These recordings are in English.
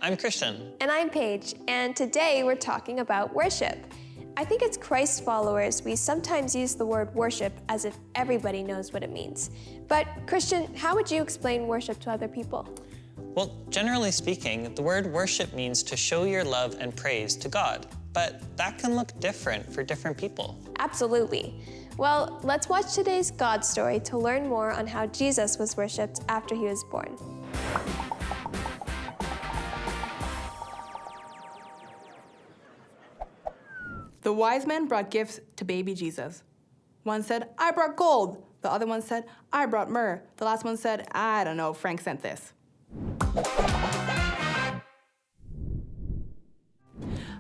I'm Christian. And I'm Paige, and today we're talking about worship. I think as Christ followers, we sometimes use the word worship as if everybody knows what it means. But Christian, how would you explain worship to other people? Well, generally speaking, the word worship means to show your love and praise to God. But that can look different for different people. Absolutely. Well, let's watch today's God story to learn more on how Jesus was worshipped after he was born. The wise men brought gifts to baby Jesus. One said, "I brought gold." The other one said, "I brought myrrh." The last one said, "I don't know, Frank sent this."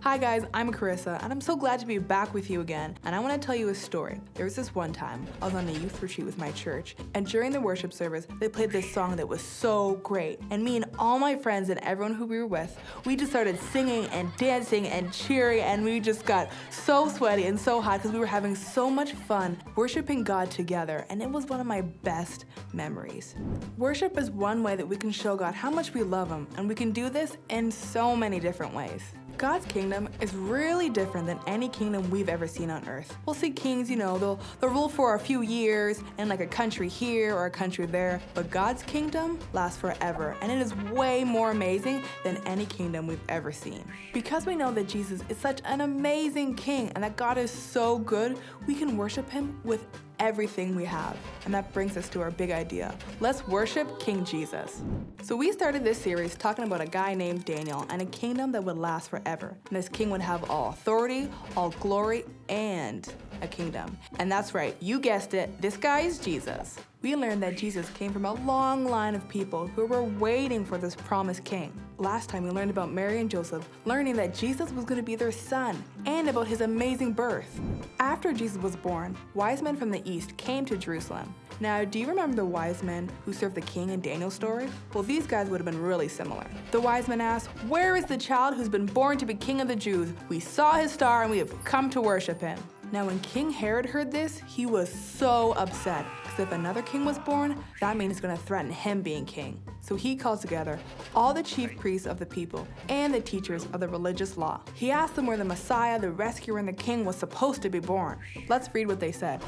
Hi guys, I'm Charissa, and I'm so glad to be back with you again, and I want to tell you a story. There was this one time, I was on a youth retreat with my church, and during the worship service, they played this song that was so great, and me and all my friends and everyone who we were with, we just started singing and dancing and cheering, and we just got so sweaty and so hot because we were having so much fun worshiping God together, and it was one of my best memories. Worship is one way that we can show God how much we love Him, and we can do this in so many different ways. God's kingdom is really different than any kingdom we've ever seen on earth. We'll see kings, they'll rule for a few years in like a country here or a country there, but God's kingdom lasts forever, and it is way more amazing than any kingdom we've ever seen. Because we know that Jesus is such an amazing king and that God is so good, we can worship Him with everything we have. And that brings us to our big idea. Let's worship King Jesus. So we started this series talking about a guy named Daniel and a kingdom that would last forever. And this king would have all authority, all glory, and a kingdom. And that's right, you guessed it, this guy is Jesus. We learned that Jesus came from a long line of people who were waiting for this promised king. Last time we learned about Mary and Joseph, learning that Jesus was going to be their son, and about his amazing birth. After Jesus was born, wise men from the east came to Jerusalem. Now, do you remember the wise men who served the king in Daniel's story? Well, these guys would have been really similar. The wise men asked, "Where is the child who's been born to be king of the Jews? We saw his star and we have come to worship him." Now, when King Herod heard this, he was so upset, because if another king was born, that means it's going to threaten him being king. So he called together all the chief priests of the people and the teachers of the religious law. He asked them where the Messiah, the rescuer, and the king was supposed to be born. Let's read what they said.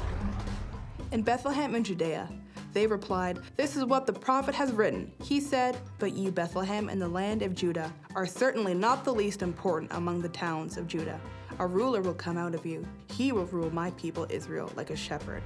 "In Bethlehem in Judea." They replied, "This is what the prophet has written. He said, 'But you, Bethlehem, in the land of Judah, are certainly not the least important among the towns of Judah. A ruler will come out of you. He will rule my people Israel like a shepherd.'"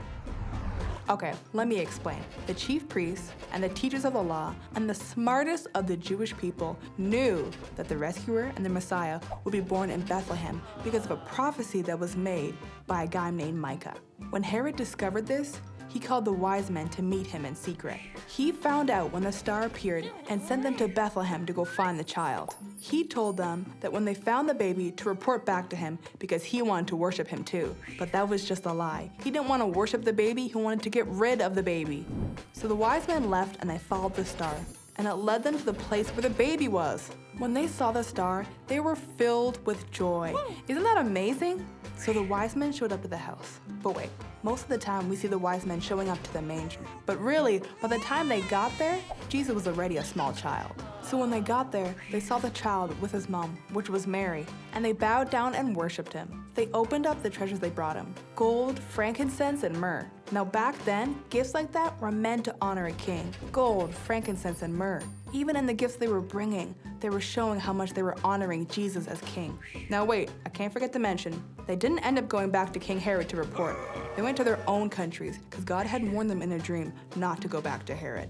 Okay, let me explain. The chief priests and the teachers of the law and the smartest of the Jewish people knew that the rescuer and the Messiah would be born in Bethlehem because of a prophecy that was made by a guy named Micah. When Herod discovered this, he called the wise men to meet him in secret. He found out when the star appeared and sent them to Bethlehem to go find the child. He told them that when they found the baby to report back to him because he wanted to worship him too. But that was just a lie. He didn't want to worship the baby, he wanted to get rid of the baby. So the wise men left and they followed the star, and it led them to the place where the baby was. When they saw the star, they were filled with joy. Isn't that amazing? So the wise men showed up at the house. But wait, most of the time we see the wise men showing up to the manger. But really, by the time they got there, Jesus was already a small child. So when they got there, they saw the child with his mom, which was Mary, and they bowed down and worshipped him. They opened up the treasures they brought him: gold, frankincense, and myrrh. Now back then, gifts like that were meant to honor a king. Gold, frankincense, and myrrh. Even in the gifts they were bringing, they were showing how much they were honoring Jesus as king. Now wait, I can't forget to mention, they didn't end up going back to King Herod to report. They went to their own countries because God had warned them in a dream not to go back to Herod.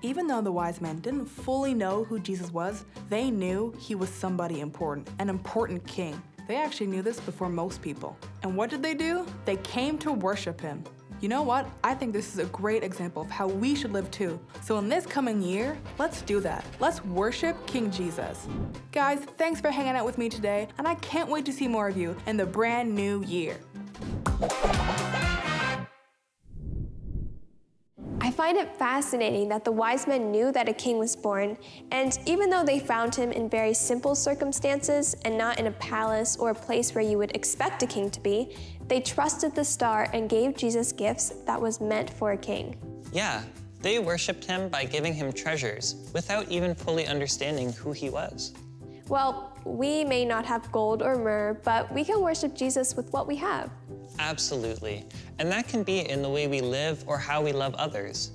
Even though the wise men didn't fully know who Jesus was, they knew he was somebody important, an important king. They actually knew this before most people. And what did they do? They came to worship him. You know what? I think this is a great example of how we should live too. So in this coming year, let's do that. Let's worship King Jesus. Guys, thanks for hanging out with me today, and I can't wait to see more of you in the brand new year. I find it fascinating that the wise men knew that a king was born, and even though they found him in very simple circumstances and not in a palace or a place where you would expect a king to be, they trusted the star and gave Jesus gifts that was meant for a king. Yeah, they worshipped him by giving him treasures without even fully understanding who he was. Well, we may not have gold or myrrh, but we can worship Jesus with what we have. Absolutely. And that can be in the way we live or how we love others.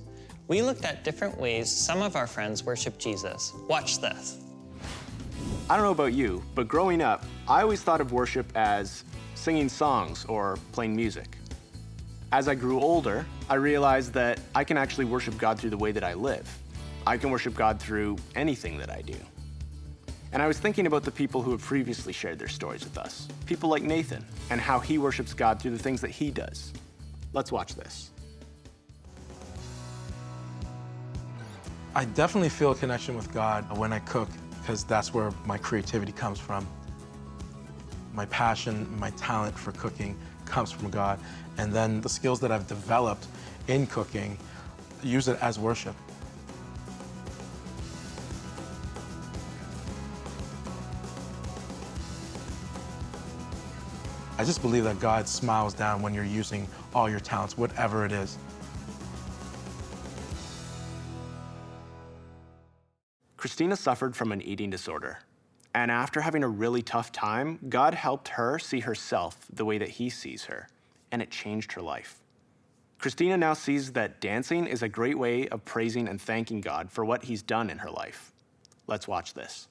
We looked at different ways some of our friends worship Jesus. Watch this. I don't know about you, but growing up, I always thought of worship as singing songs or playing music. As I grew older, I realized that I can actually worship God through the way that I live. I can worship God through anything that I do. And I was thinking about the people who have previously shared their stories with us. People like Nathan, and how he worships God through the things that he does. Let's watch this. I definitely feel a connection with God when I cook, because that's where my creativity comes from. My passion, my talent for cooking comes from God. And then the skills that I've developed in cooking, use it as worship. I just believe that God smiles down when you're using all your talents, whatever it is. Christina suffered from an eating disorder. And after having a really tough time, God helped her see herself the way that he sees her, and it changed her life. Christina now sees that dancing is a great way of praising and thanking God for what he's done in her life. Let's watch this.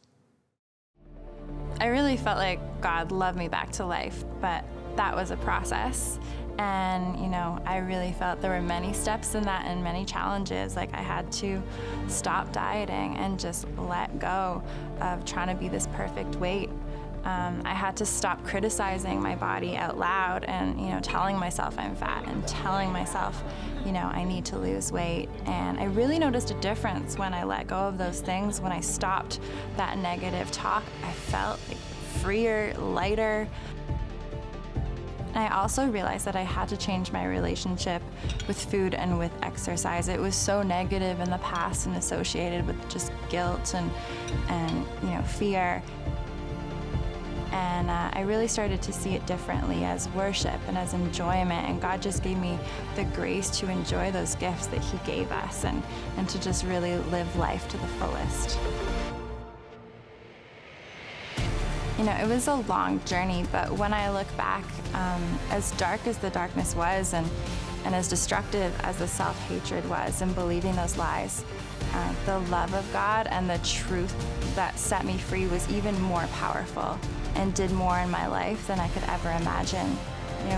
I really felt like God loved me back to life, but that was a process. And, I really felt there were many steps in that and many challenges. Like I had to stop dieting and just let go of trying to be this perfect weight. I had to stop criticizing my body out loud and, telling myself I'm fat and telling myself, I need to lose weight. And I really noticed a difference when I let go of those things. When I stopped that negative talk, I felt freer, lighter. And I also realized that I had to change my relationship with food and with exercise. It was so negative in the past and associated with just guilt and fear. And I really started to see it differently as worship and as enjoyment. And God just gave me the grace to enjoy those gifts that he gave us and to just really live life to the fullest. It was a long journey, but when I look back, as dark as the darkness was and as destructive as the self-hatred was and believing those lies, the love of God and the truth that set me free was even more powerful and did more in my life than I could ever imagine.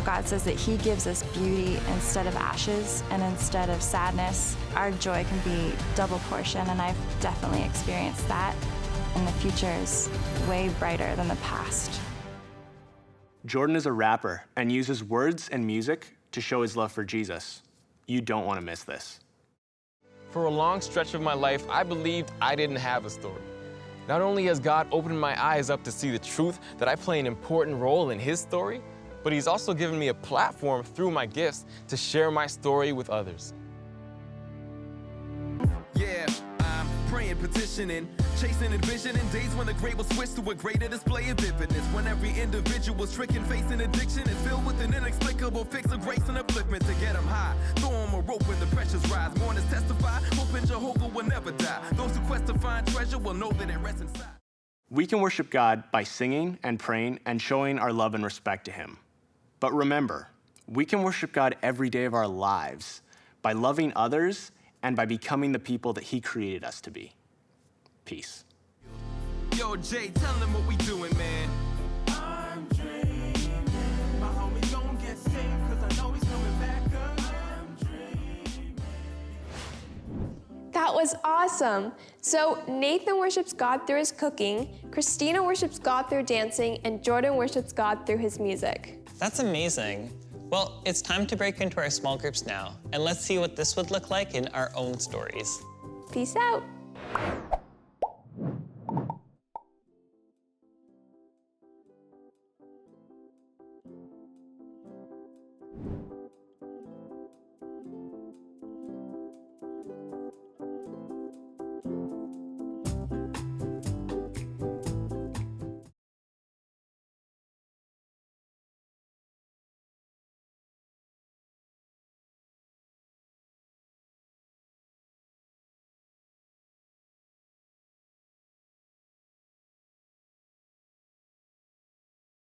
God says that he gives us beauty instead of ashes and instead of sadness. Our joy can be double portion, and I've definitely experienced that. And the future is way brighter than the past. Jordan is a rapper and uses words and music to show his love for Jesus. You don't want to miss this. For a long stretch of my life, I believed I didn't have a story. Not only has God opened my eyes up to see the truth that I play an important role in his story, but he's also given me a platform through my gifts to share my story with others. Yeah, I'm praying, petitioning, chasing and visioning days when the great will switch to a greater display of vividness. When every individual stricken, facing addiction is filled with an inexplicable fix of grace and upliftment to get them high. Throw them a rope when the pressures rise. Mourners testify, hoping Jehovah will never die. Those who quest to find treasure will know that it rests inside. We can worship God by singing and praying and showing our love and respect to him. But remember, we can worship God every day of our lives by loving others and by becoming the people that he created us to be. Peace. Yo, Jay, tell them what we doing, man. I'm dreaming. My homie gon' get saved, cause I know he's coming back up. I'm dreaming. That was awesome. So Nathan worships God through his cooking, Christina worships God through dancing, and Jordan worships God through his music. That's amazing. Well, it's time to break into our small groups now, and let's see what this would look like in our own stories. Peace out.